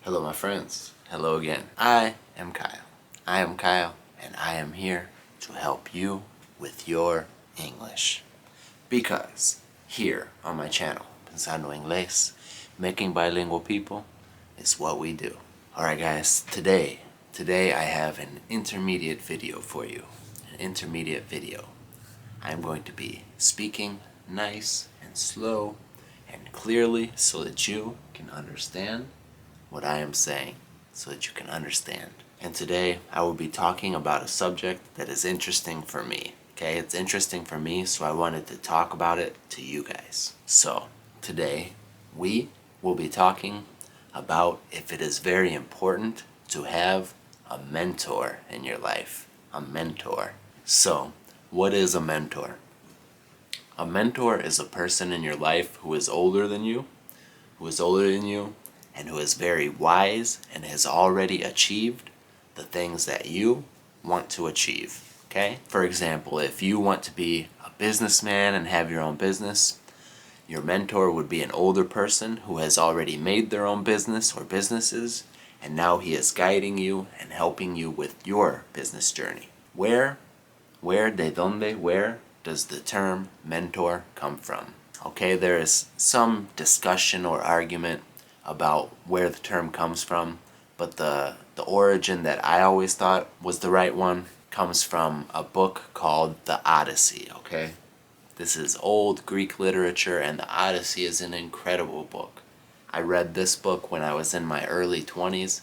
Hello my friends, hello again. I am Kyle, and I am here to help you with your English. Because here on my channel, Pensando Inglés, making bilingual people is what we do. Alright guys, today I have an intermediate video for you. An intermediate video. I'm going to be speaking nice and slow and clearly so that you can understand what I am saying, so that you can understand. And today I will be talking about a subject that is interesting for me. Okay, it's interesting for me, so I wanted to talk about it to you guys. So today we will be talking about if it is very important to have a mentor in your life. A mentor. So what is a mentor? A mentor is a person in your life who is older than you, and who is very wise and has already achieved the things that you want to achieve. Okay? For example, if you want to be a businessman and have your own business, your mentor would be an older person who has already made their own business or businesses, and now he is guiding you and helping you with your business journey. Where does the term mentor come from? Okay, there is some discussion or argument about where the term comes from, but the origin that I always thought was the right one comes from a book called The Odyssey, okay? This is old Greek literature, and The Odyssey is an incredible book. I read this book when I was in my early 20s,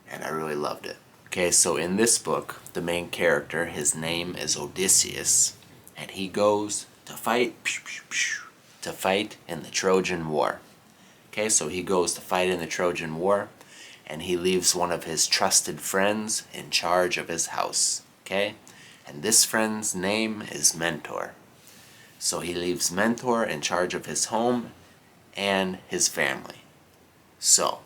and I really loved it. Okay, so in this book, the main character, his name is Odysseus, and he goes to fight in the Trojan War. Okay, so he goes to fight in the Trojan War, and he leaves one of his trusted friends in charge of his house. Okay, and this friend's name is Mentor. So he leaves Mentor in charge of his home and his family. So,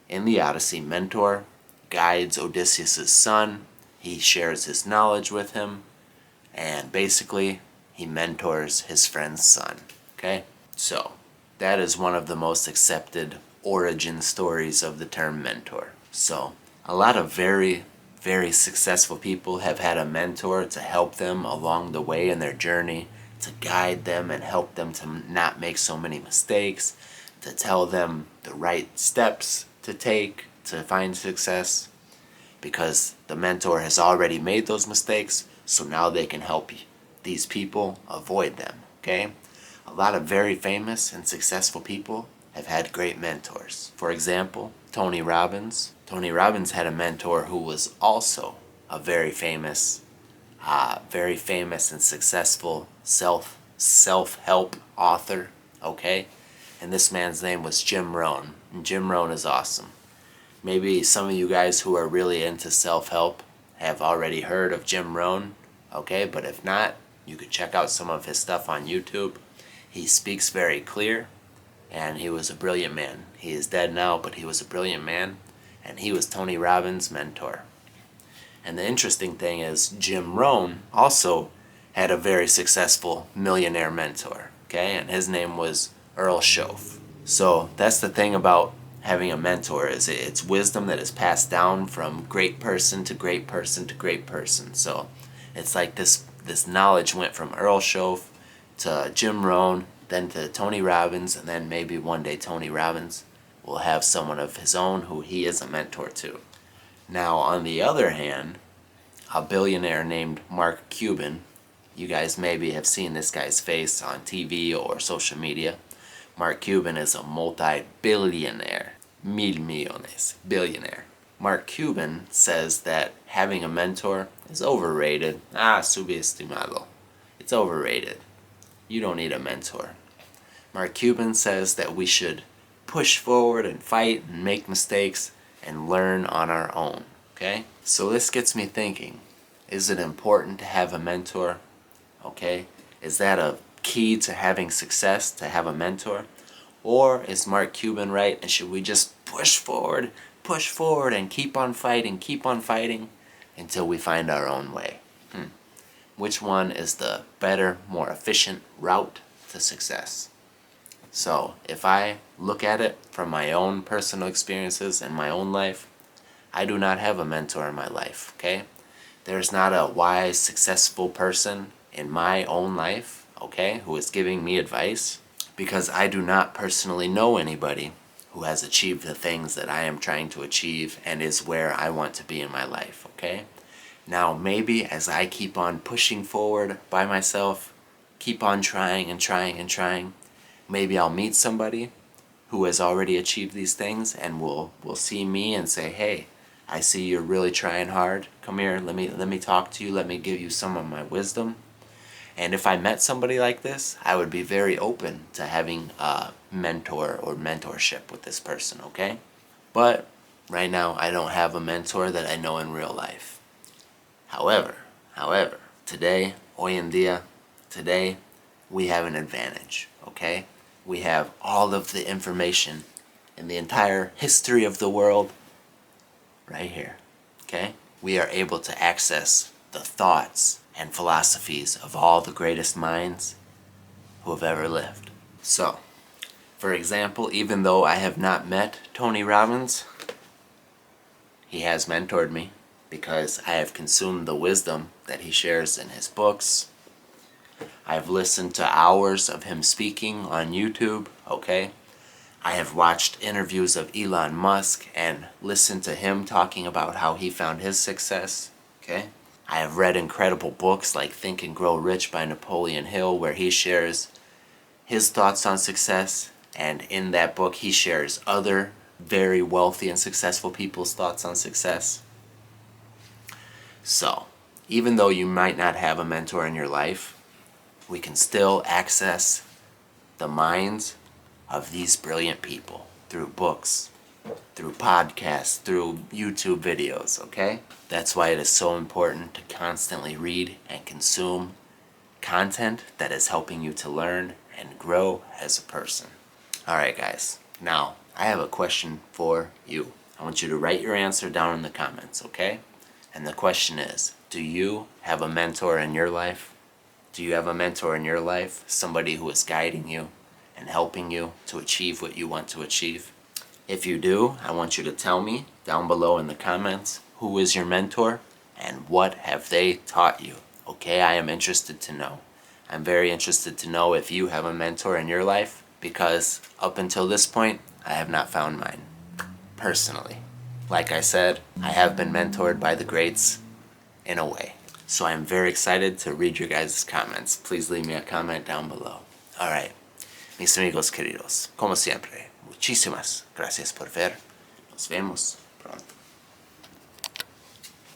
in the Odyssey, Mentor guides Odysseus' son, he shares his knowledge with him, and basically, he mentors his friend's son. Okay, so that is one of the most accepted origin stories of the term mentor. So, a lot of very, very successful people have had a mentor to help them along the way in their journey, to guide them and help them to not make so many mistakes, to tell them the right steps to take to find success, because the mentor has already made those mistakes, so now they can help these people avoid them, okay? A lot of very famous and successful people have had great mentors. For example, Tony Robbins. Tony Robbins had a mentor who was also a very famous and successful self-help author, okay? And this man's name was Jim Rohn. And Jim Rohn is awesome. Maybe some of you guys who are really into self-help have already heard of Jim Rohn, okay? But if not, you could check out some of his stuff on YouTube. He speaks very clear, and he was a brilliant man. He is dead now, but he was a brilliant man, and he was Tony Robbins' mentor. And the interesting thing is, Jim Rohn also had a very successful millionaire mentor, okay? And his name was Earl Schoaf. So that's the thing about having a mentor, is it's wisdom that is passed down from great person to great person to great person. So it's like this knowledge went from Earl Schoaf to Jim Rohn, then to Tony Robbins, and then maybe one day Tony Robbins will have someone of his own who he is a mentor to. Now, on the other hand, a billionaire named Mark Cuban, you guys maybe have seen this guy's face on TV or social media. Mark Cuban is a multi-billionaire, mil millones, billionaire. Mark Cuban says that having a mentor is overrated. Subestimado. It's overrated. You don't need a mentor. Mark Cuban says that we should push forward and fight and make mistakes and learn on our own, okay? So this gets me thinking, is it important to have a mentor, okay? Is that a key to having success, to have a mentor? Or is Mark Cuban right, and should we just push forward and keep on fighting until we find our own way? Which one is the better, more efficient route to success? So if I look at it from my own personal experiences and my own life, I do not have a mentor in my life, okay? There's not a wise, successful person in my own life, okay, who is giving me advice, because I do not personally know anybody who has achieved the things that I am trying to achieve and is where I want to be in my life, okay? Now, maybe as I keep on pushing forward by myself, keep on trying and trying and trying, maybe I'll meet somebody who has already achieved these things and will see me and say, hey, I see you're really trying hard. Come here, let me talk to you, let me give you some of my wisdom. And if I met somebody like this, I would be very open to having a mentor or mentorship with this person, okay? But right now, I don't have a mentor that I know in real life. However, today, hoy en día, today, we have an advantage, okay? We have all of the information in the entire history of the world right here, okay? We are able to access the thoughts and philosophies of all the greatest minds who have ever lived. So, for example, even though I have not met Tony Robbins, he has mentored me because I have consumed the wisdom that he shares in his books. I've listened to hours of him speaking on YouTube, okay? I have watched interviews of Elon Musk and listened to him talking about how he found his success, okay? I have read incredible books like Think and Grow Rich by Napoleon Hill, where he shares his thoughts on success, and in that book he shares other very wealthy and successful people's thoughts on success. So, even though you might not have a mentor in your life, we can still access the minds of these brilliant people through books, through podcasts, through YouTube videos, okay? That's why it is so important to constantly read and consume content that is helping you to learn and grow as a person. Alright guys, now I have a question for you. I want you to write your answer down in the comments, okay? And the question is, do you have a mentor in your life? Do you have a mentor in your life? Somebody who is guiding you and helping you to achieve what you want to achieve? If you do, I want you to tell me down below in the comments who is your mentor and what have they taught you. Okay, I am interested to know. I'm very interested to know if you have a mentor in your life, because up until this point, I have not found mine, personally. Like I said, I have been mentored by the greats in a way. So I'm very excited to read your guys' comments. Please leave me a comment down below. Alright, mis amigos queridos, como siempre, muchísimas gracias por ver. Nos vemos pronto.